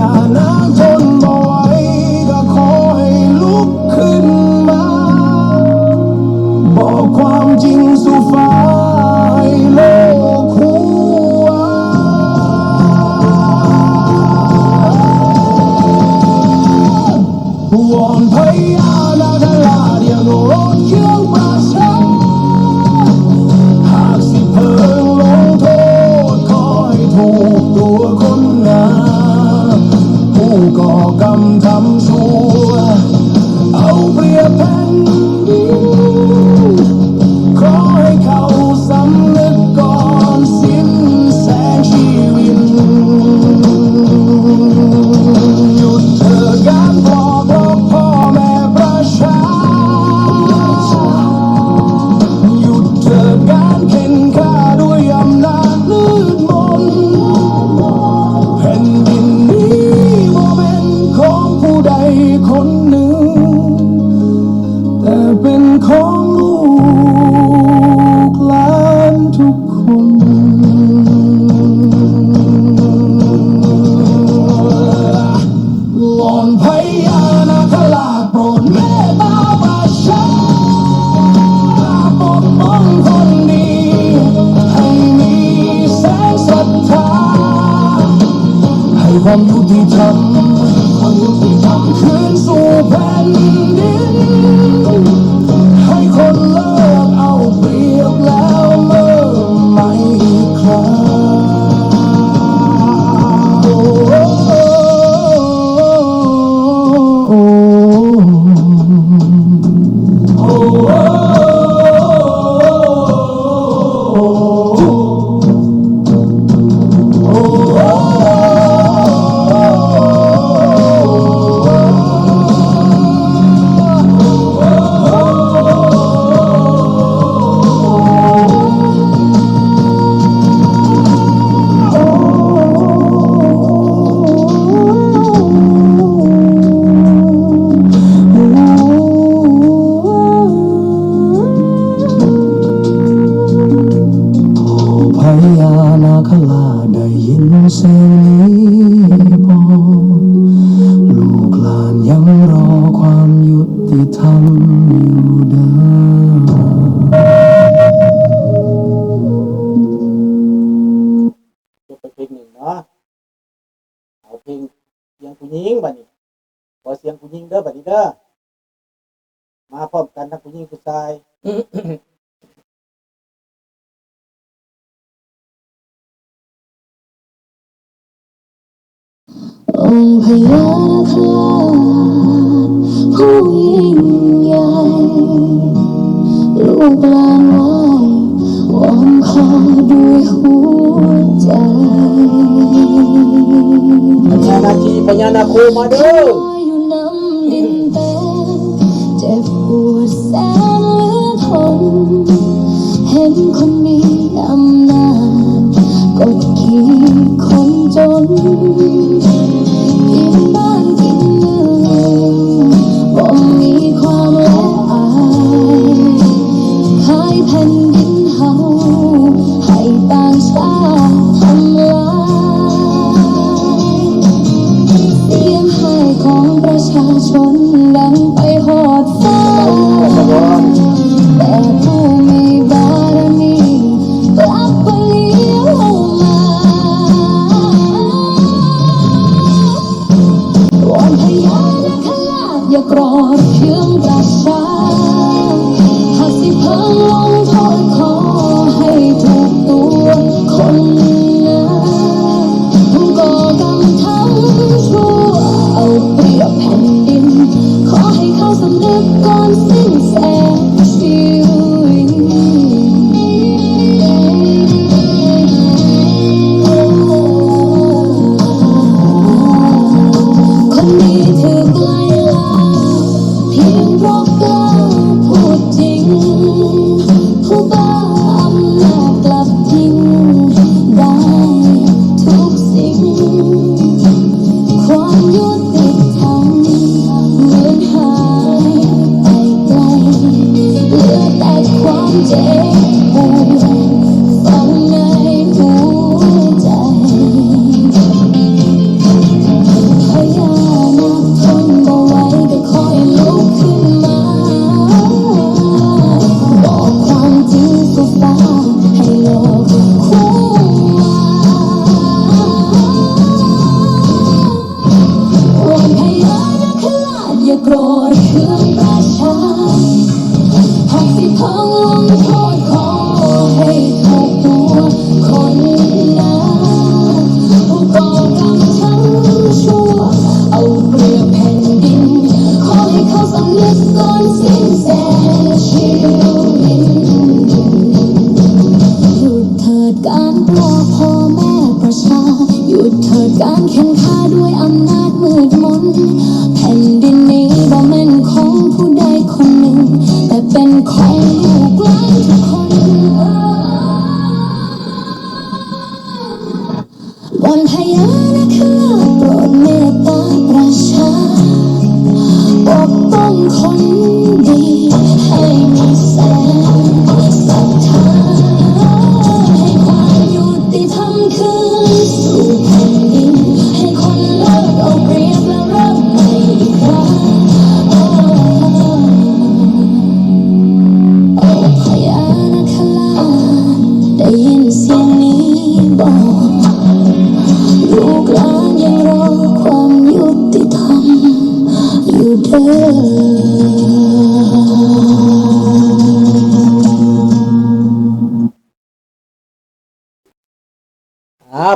านาทนบ่ไหวก็ขอให้ลุกขึ้นมาบอกความจริงสู่ฟ้าให้โลกรู้ว่าวอนพญานาคราชอย่าโกรธเคืองประชาหากสิเพิ่งลงโทษขอให้ถูกตัวคนงามผู้ก่อกรรมทำชั่วเอาเปรียบแผ่นดินขอให้เขาสำนึกก่อนสิ้นแสงชีวิตหยุดเถิดการปลอบประพ่อแม่ประชาหยุดเถิดการเข็นฆ่าด้วยอำนาจมืดมนแผ่นดินนี้บ่เป็นของผู้ใดคนหนึ่งแต่เป็นของลูกหลานทุกคนวอนพญานาคราชโปรดเมตตาประชาปกป้องคนดีให้มีแสงศรัทธาให้ความยุติธรรมคืนสู่แผ่นดินให้คนเลิกเอาเปรียบแล้วเริ่มใหม่อีกครั้งโอ้โอ้โพญานาคราชได้ยินเสียงนี้บ่ลูกหลานยังรอความยุติธรรมอยู่เด้อจบไปเพลงหนึ่งเนาะเอาเพลงเสียงผู้หญิงบัดนี้ขอเสียงผู้หญิงเด้อบัดนี้เด้อมาพร้อมกันทั้งผู้หญิงผู้ชาย องค์พญานาคราชผู้ยิ่งใหญ่ลูกหลานไหว้วอนขอด้วยหัวใจพญานาคีพญานาคูมาเด้ออยู่น้ำดินแดนเจ็บปวดแสนเหลือทนเห็นคนมีอำนาจกดขี่คนจนกินบ้านกินเมืองบ่มีความละอายขายแผ่นดินเฮาให้ต่างชาติทำลายเสียงไห้ของประชาชนดังไปหอดฟ้าแต่ผู้มีบารมีกลับเลี้ยวมาวอนพญานาคราชอย่าโกรธเคืองประชาหากสิเพิ่งลงโทษขอให้ถูกตัวคนงามผู้ก่อกรรมทำชั่วเอาเปรียบแผ่นดินขอให้ การแข่งขันด้วยอำนาจมืดมนแผ่นดินนี้บ่แม่นของผู้ใดคนหนึ่งแต่เป็นของลูกหลานทุกคนวอนพญานาคราชโปรดเมตตาประชาปกป้องคนดีให้มีแสงศรัทธาให้ความยุติธรรมคืนสู่แผ่นดินให้คนเลิกเอาเปรียบและเริ่มใหม่อีกครั้งโอ้พญานาคราชได้ยินเสียงนี้บอกลูกหลานยังรอความยุติธรรมอยู่เด้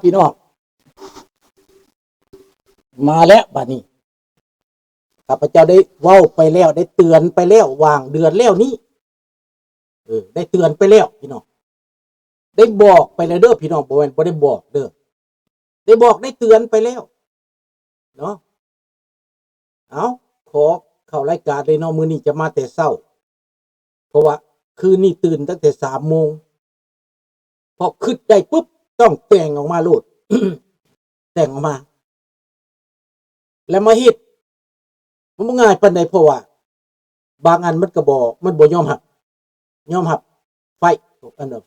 พี่น้องมาแล้วบัดนี้ข้าพเจ้าได้เว้าไปแล้วได้เตือนไปแล้ววางเดือนแล้วนี้ได้เตือนไปแล้วพี่น้องได้บอกไปแล้วเด้อพี่น้องบ่แม่นบ่ได้บอกเด้อได้บอกได้เตือนไปแล้วเนาะเอาขอเข้ารายการเลยเนาะมื้อนี้จะมาแต่เช้าเพราะว่าคืนนี้ตื่นตั้งแต่3 โมงพอคิดได้ปุ๊บต้องแต่งออกมาโลด แต่งออกมาแล้วมาเฮ็ดมันบ่ง่ายปานใดเพราะว่าบางอันมันก็บ่มันบ่ยอมรับไฟ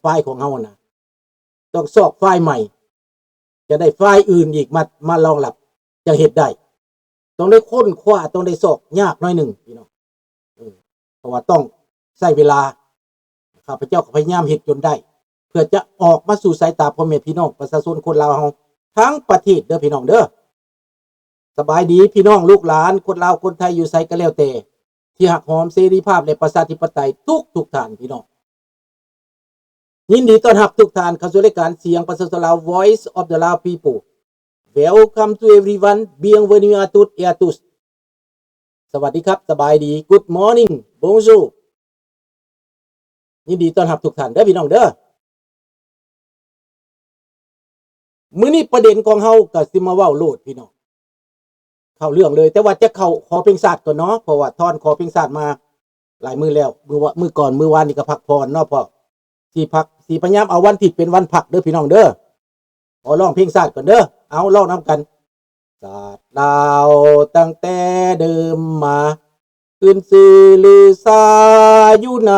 ไฟล์ของเฮาน่ะต้องซอกไฟล์ใหม่จะได้ไฟล์อื่นอีกมารองรับจะเฮ็ดได้ต้องได้ค้นคว้าต้องได้ซอกยากหน่อยหนึ่งพี่น้องเพราะว่าต้องใช้เวลาข้าพเจ้าก็พยายามเฮ็ดจนได้เพื่อจะออกมาสู่สายตาพ่อแม่พี่น้องประชาชนคนลาวเฮาทั้งประเทศเด้อพี่น้องเด้อสบายดีพี่น้องลูกหลานคนลาวคนไทยอยู่ไสก็แล้วแต่ที่หักหอมเสรีภาพและประชาธิปไตยทุกท่านพี่น้องยินดีต้อนรับทุกท่านเข้าสู่รายการเสียงประชาชนลาว Voice of the Lao People Welcome to everyone bienvenue à toutes et à tous สวัสดีครับสบายดี Good morning Bonjour ยินดีต้อนรับทุกท่านเด้อพี่น้องเด้อมื้อนี้ประเด็นของเฮาก็สิมาเว้าโลดพี่น้องเข้าเรื่องเลยแต่ว่าจะเข้าขอเพลงชาติก่อนเนาะเพราะว่าทอนขอเพลงชาติมาหลายมื้อแล้วมื้อก่อนมื้อวานนี่ก็พักผ่อนเนาะเพราะสิพยายามเอาวันที่เป็นวันพักเด้อพี่น้องเด้อขอร้องเพลงชาติก่อนเด้อเอาร้องนำกันศาสตร์ลาวตั้งแต่เดิมมาขึ้นชื่อลือซาอยู่ใน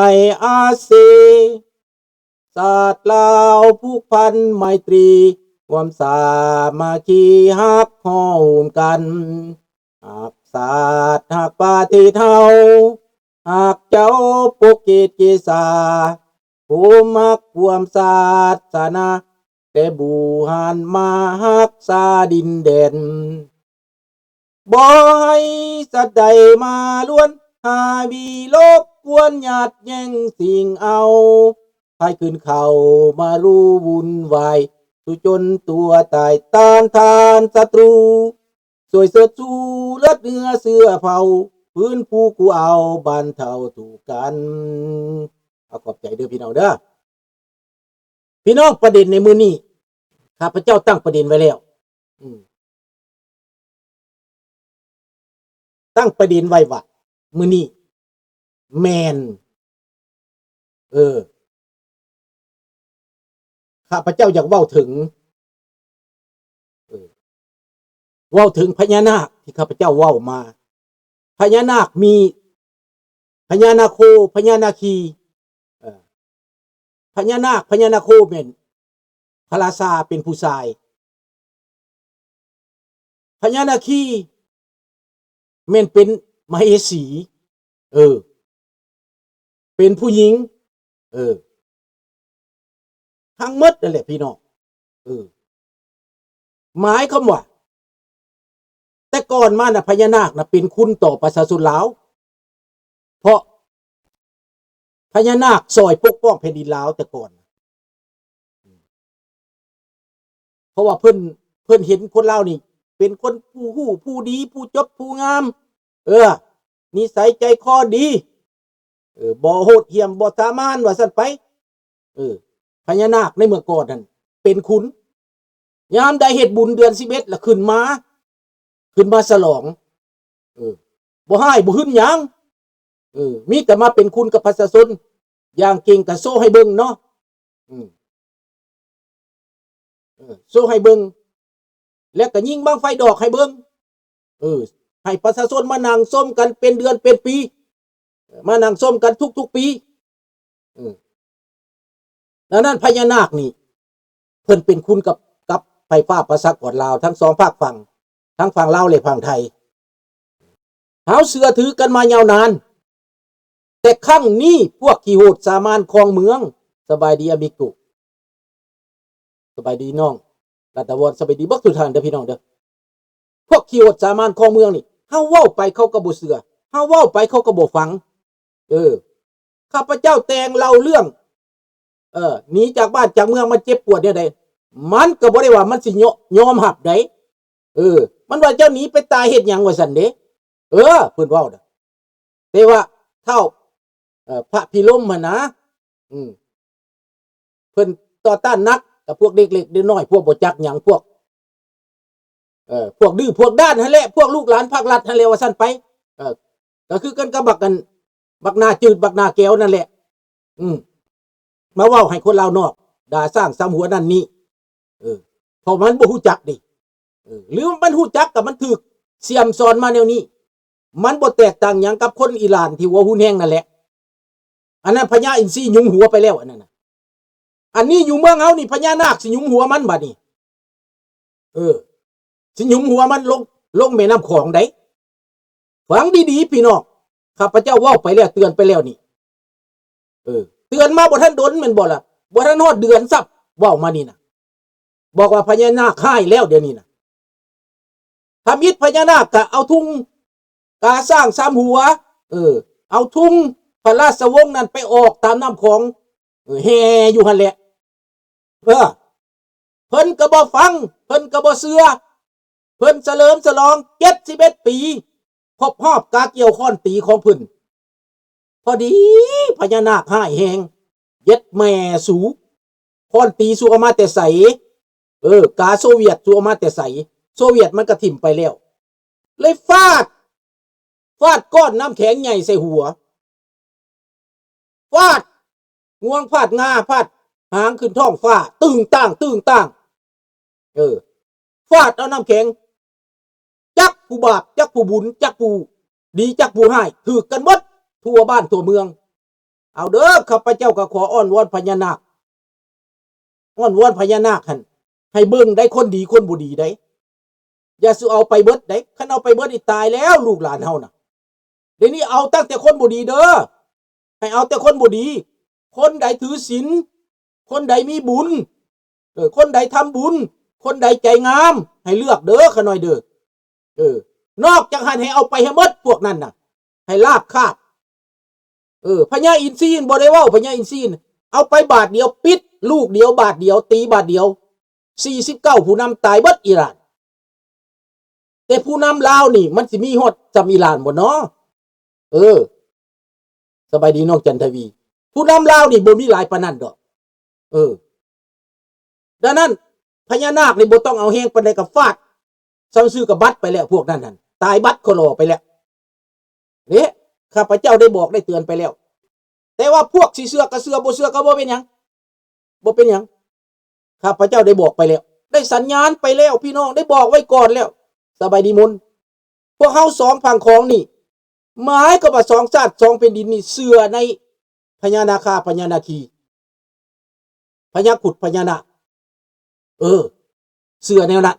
อาเซียนศาสตร์ลาวผูกพันไมตรีความสามัคคีฮักหอมกันหักศาสตร์หักประเทศเฮาหักเจ้าปกเกตเกษาผู้มักความศาสนาแต่บูหันมาฮักษาดินแดนบ่ให้สัตว์ใดมาล้วนหาบีโลกกวนหยาดแย่งสิ่งเอาให้ขึ้นเขามารู้วุ่นวายสุจนตัวตายต้านทานศัตรูสวยเสือสู้เลือดเนื้อเสื้อเผาพื้นผู้กูเอาบรรเทาถูกกันเอาขอบใจเด้อพี่น้องเด้อพี่น้องประเด็นในมื้อนี้ข้าพเจ้าตั้งประเด็นไว้แล้วตั้งประเด็นไว้ว่ามื้อนี้แมนข้าพเจ้าอยากเว้าถึงพญานาคที่ข้าพเจ้าเว้ามาพญานาคมีพญานาโคพญานาคีพญานาคพญานาโคเป็นพระราชาเป็นผู้ชายพญานาคีแม่นเป็นมเหสีเป็นผู้หญิงทั้งหมดนั่นแหละพี่น้องหมายความว่าแต่ก่อนมาน่ะพญานาคน่ะเป็นคุณต่อประชาชนลาวเพราะพญานาคซอยปกป้องแผ่นดินลาวแต่ก่อนเพราะว่าเพิ่นเห็นคนลาวนี่เป็นคนผู้ฮู้ผู้ดีผู้จบผู้งามนิสัยใจคอดีบ่โหดเหี้ยมบ่สามานว่าซั่นไปพญานาคในเมื่อก่อนนั่นเป็นคุณ ยามใดเฮ็ดบุญเดือน11ละขึ้นมาฉลองบ่ให้บ่หึ้นหยังมีแต่มาเป็นคุณกับประชาชนอย่างเก่งก็โซ่ให้เบิ่งเนาะโซ่ให้เบิ่งแล้วก็ยิงบั้งไฟดอกให้เบิ่งให้ประชาชนมานั่งส้มกันเป็นเดือนเป็นปีมานั่งส้มกันทุกปีดังนั้นพญานาคนี่เพิ่นเป็นคุณกับไฟฟ้าประชากรลาวทั้งสองภาคฝั่งทั้งฝั่งลาวและฝั่งไทยเฮาเชื่อถือกันมายาวนานแต่ครั้งนี้พวกขี้โหดสามานครองเมืองสบายดีอามิกุสบายดีน้องรัตวรสบายดีบักทุกท่านเด้อพี่น้องเด้อพวกขี้โหดสามานครองเมืองนี่เฮาเว้าไปเขาก็บ่เชื่อเฮาเว้าไปเขาก็บ่ฟังข้าพเจ้าแต่งเล่าเรื่องหนีจากบ้านจากเมืองมาเจ็บปวดเนี่ยใดมันก็บ่ได้ว่ามันสิยอมรับได้มันว่าเจ้าหนีไปตายเฮ็ดหยังว่าซั่นเด้เพิ่นเว้าน่ะแต่ว่าเท่าพระพิรมหั่นนะเพิ่นต่อต้านนักกับพวกเด็กๆน้อยๆพวกบ่จักหยังพวกดื้อพวกด้านนั่นแหละพวกลูกหลานภาครัฐนั่นแหละว่าซั่นไปก็คือกันกับบักหน้าจืดบักหน้าแก้วนั่นแหละมาเว้าให้คนลาวนอกด่าสร้างซ้ำหัวนั่นนี่เพราะมันบ่ฮู้จักดิหรือมันฮู้จักกับมันถูกเสียมสอนมาแนวนี้มันบ่แตกต่างหยังกับคนอิหร่านที่หัวหุ้นแห้งนั่นแหละอันนั้นพญาอินทรียุมหัวไปแล้วอันนั้นอันนี้อยู่เมืองเฮานี่พญานาคสิยุมหัวมันบัดนี้สิยุมหัวมันลงแม่น้ำของได้ฟังดีๆพี่น้องข้าพเจ้าเว้าไปแล้วเตือนไปแล้วนี่เตือนมาบ่ทันดนแม่นบ่ล่ะบ่ทันฮอดเดือนซับเว้ามานี่น่ะบอกว่าพญานาคหายแล้วเดี๋ยวนี้น่ะถ้ามิตรพญานาคก็เอาทุ่งกาสร้างสามหัวเอาทุ่งพระราชวงศ์นั้นไปออกตามน้ำของแห่อยู่หั่นแหละเพิ่นก็บ่ฟังเพิ่นก็บ่เชื่อเพิ่นเฉลิมฉลอง71ปีครบรอบกาเกี่ยวค้อนตีของเพิ่นพอดีพญานาคหายแหงเย็ดแม่สูค้อนตีสูเอามาแต่ใสกาโซเวียตสูเอามาแต่ใสโซเวียตมันก็ถิ่มไปแล้วเลยฟาดก้อนน้ำแข็งใหญ่ใส่หัวฟาดงวงฟาดงาฟาดหางขึ้นท้องฟ้าตึงต่างฟาดเอาน้ำแข็งจักผู้บาปจักผู้บุญจักผู้ดีจักผู้ให้ถือกันหมดทั่วบ้านทั่วเมืองเอาเด้อข้าพเจ้าก็ขออ้อนวอนพญานาคหั่นให้เบิ่งได้คนดีคนบ่ดีได้อย่าสิเอาไปเบิดได้คันเอาไปเบิดนี่ตายแล้วลูกหลานเฮาน่ะเดี๋ยวนี้เอาตั้งแต่คนบ่ดีเด้อให้เอาแต่คนบ่ดีคนใดถือศีลคนใดมีบุญคนใดทำบุญคนใดใจงามให้เลือกเด้อขะหน่อยเด้อนอกจากหันให้เอาไปให้หมดพวกนั้นน่ะให้ลาบคาบพญาอินทรีย์บ่ได้เว้าพญาอินทรีย์เอาไปบาทเดียวปิดลูกเดียวบาทเดียวตีบาทเดียว49ผู้นำตายเบิดอิหร่านแต่ผู้นำลาวนี่มันสิมีฮอดจำอิหร่านบ่เนาะสบายดีน้องจันทวีผู้นำลาวนี่บ่มีหลายปานนั้นดอกดังนั้นพญานาคนี่บ่ต้องเอาแฮงปานใดก็ฟาดซ้ำซื้อกับบัตรไปแล้วพวกนั้นนั่นตายบัตรคลอไปแล้วเนี่ยข้าพเจ้าได้บอกได้เตือนไปแล้วแต่ว่าพวกสิเชื่อก็เชื่อบ่เชื่อก็บ่เป็นหยังข้าพเจ้าได้บอกไปแล้วได้สัญญาณไปแล้วพี่น้องได้บอกไว้ก่อนแล้วสบายดีมนพวกเฮาสองฝั่งของนี่หมายก็ว่าสองชาติสองแผ่นดินนี่เชื่อในพญานาคาพญานาคีพญาขุดพญานาคเชื่อแนวนั้น